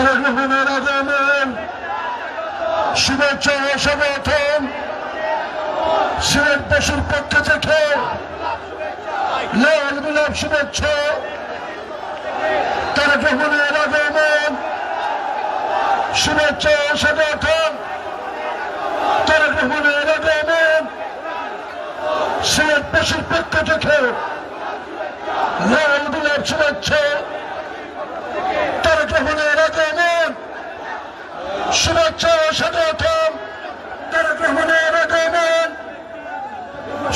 তারেক রহমানের আগমন শুভেচ্ছা ও স্বাগতম। সিলেটবাসীর পক্ষ থেকে লাল গোলাপ শুভেচ্ছা। তারেক রহমানের আগমন শুভেচ্ছা ও স্বাগতম। তারেক রহমানের আগমন সিলেটবাসীর পক্ষ থেকে লাল গোলাপ শুভেচ্ছা। তারেক রহমানের আগমন শুভেচ্ছা ও স্বাগতম। তারেক রহমানের আগমন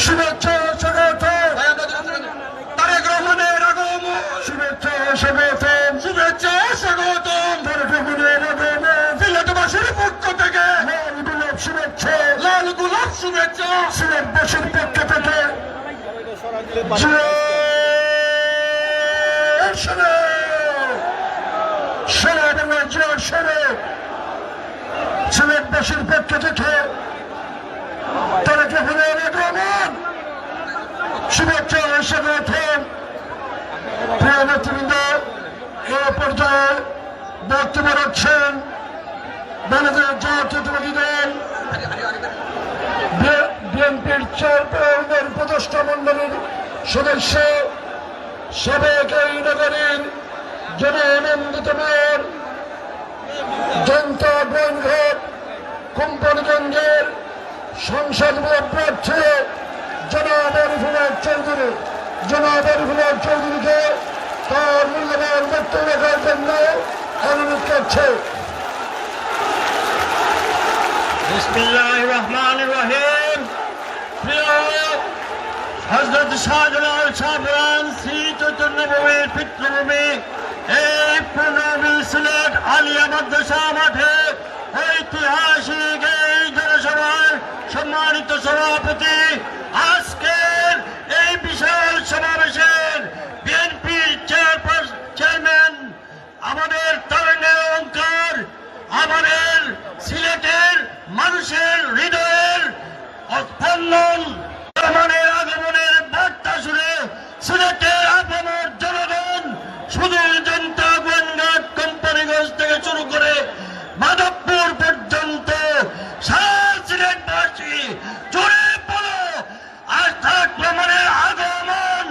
শুভেচ্ছা ও স্বাগতম। তারেক রহমানের আগমন শুভেচ্ছা ও স্বাগতম। শুভেচ্ছা ও স্বাগতম। তারেক রহমানের আগমন সিলেটবাসীর পক্ষ থেকে লাল গোলাপ শুভেচ্ছা। লাল গোলাপ শুভেচ্ছা সিলেটবাসীর পক্ষ থেকে। সিলেটবাসীর পক্ষ থেকে তারেক রহমানের আগমন শুভেচ্ছা ও স্বাগতম। প্রিয় নেতৃবৃন্দ, এ পর্যায়ে বক্তব্য রাখছেন বাংলাদেশ জাতীয়তাবাদী দল বিএনপির চেয়ারম্যান উপদেষ্টা মন্ডলীর সদস্য সাবেক এই নগরীর জনআনন্দিত মেয়র জনতা গোয়েনঘাট কোম্পানিগঞ্জের সংসদ প্রার্থী জনাব আরিফুল হক চৌধুরী। জনাব আরিফুল হক চৌধুরীকে তার মূল্যবান বক্তব্য রাখার জন্য অনুরোধ করছে। বিসমিল্লাহির রহমানির রহিম। প্রিয় হযরত শাহজালাল শাহজাহান শ্রী চৈতন্যভূমির পিতৃভূমি এই পূর্ণভূমি সিলেট আলিয়া মাদ্রাসা মাঠে ঐতিহাসিক এই জনসভার সম্মানিত সভাপতি, আজকের এই বিশাল সমাবেশের বিএনপির চেয়ারম্যান আমাদের তরুণের অহংকার, আমাদের সিলেটের মানুষের হৃদয়ের স্পন্দন রহমানের আগমনের বার্তা শুনে সিলেটের আপামর জনগণ শুধু জনতা গোয়েনঘাট কোম্পানিগঞ্জ থেকে শুরু করে মাধবপুর পর্যন্ত সারা সিলেটবাসী জোরে বলো আস্থাক রহমানের আগমন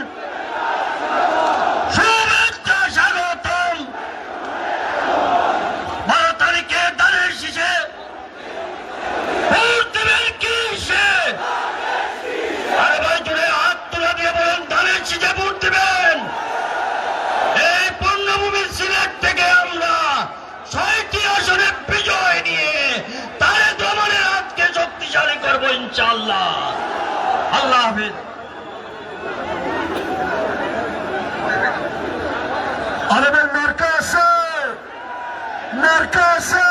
শুভেচ্ছা স্বাগতম। 12 তারিখে দানের শীষে ভোট দেবেন কিসে? আরে ভাই জোরে হাত তুলে দিয়ে বলেন দানের শীষে ভোট দেবেন। এই পূর্ণভূমি সিলেট থেকে আমরা 6টি আসনে বিজয় নিয়ে তারেক রহমানের হাতকে শক্তিশালী করবো ইনশাআল্লাহ। আল্লাহ হাফেজ। আরবের মার্কা আছে, মার্কা আছে,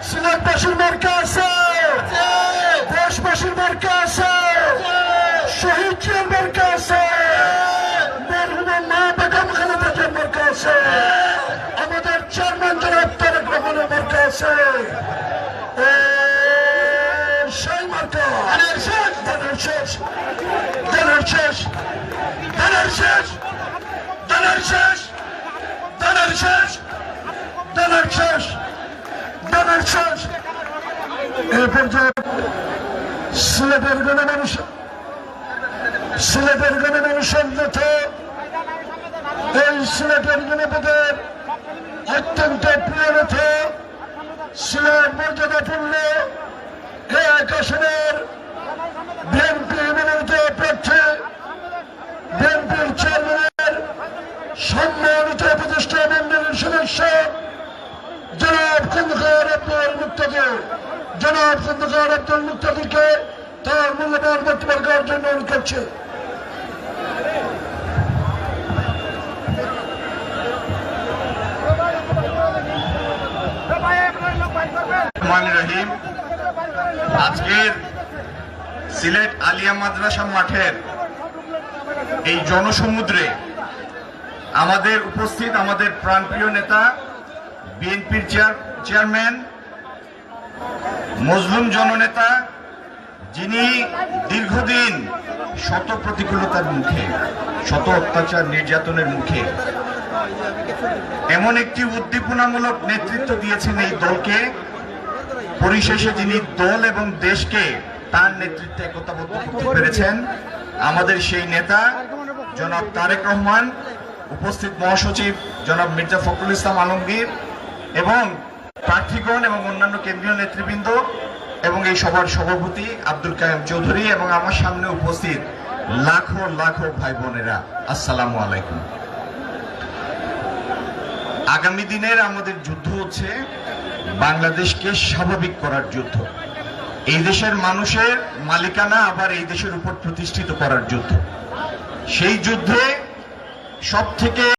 সিলেটবাসীর মার্কা আছে, দেশবাসীর মার্কা আছে, শহীদ জিয়ার মার্কা আছে, মরহুমা মা বেগম খালেদা জিয়ার মার্কা আছে, আমাদের চেয়ারম্যান জনাব তারেক রহমানের মার্কা আছে। সেই মার্কা ধানের শেষ, ধানের শেষ, ধানের শেষ, ধানের শেষ, ধানের শেষ, ধানের শেষ, ধানের শেষ, ধানের শেষ। এই পর্যায়ে সিলেটের গণমানুষ, সিলেটের গণমানুষের নেতা, এই সিলেটের জনপদের অত্যন্ত প্রিয় নেতা, সিলেট মর্যাদাপূর্ণ এক আসনের বিএনপি মনোনীত প্রার্থী, বিএনপির চেয়ারম্যানের সম্মানিত উপদেষ্টা মন্ডলীর সদস্য জনাব খন্দকার আব্দুল মুক্তাদির, জনাব খন্দকার আব্দুল মুক্তাদিরকে তার মূল্যবান বক্তব্য রাখার জন্য অনুরোধ করছে। রহিম, আজকের সিলেট আলিয়া মাদ্রাসা মাঠের এই জনসমুদ্রে আমাদের উপস্থিত আমাদের প্রাণপ্রিয় নেতা বিএনপির চেয়ারম্যান মজলুম জননেতা, যিনি দীর্ঘদিন শত প্রতিকূলতার মুখে, শত অত্যাচার নির্যাতনের মুখে এমন একটি উদ্দীপনামূলক নেতৃত্ব দিয়েছেন এই দলকে, পরিশেষে যিনি দল এবং দেশকে তার নেতৃত্বে একতাবদ্ধ করতে পেরেছেন আমাদের সেই নেতা জনাব তারেক রহমান, উপস্থিত মহাসচিব জনাব মির্জা ফখরুল ইসলাম আলমগীর এবং প্রার্থীগণ এবং অন্যান্য কেন্দ্রীয় নেতৃবৃন্দ এবং এই সভার সভাপতি আব্দুল কাইয়ুম চৌধুরী এবং আমার সামনে উপস্থিত লাখো লাখো ভাই বোনেরা, আসসালামু আলাইকুম। আগামী দিনের আমাদের যুদ্ধ হচ্ছে বাংলাদেশকে স্বাভাবিক করার যুদ্ধ, এই দেশের মানুষের মালিকানা আবার এই দেশের উপর প্রতিষ্ঠিত করার যুদ্ধ। সেই যুদ্ধে সবথেকে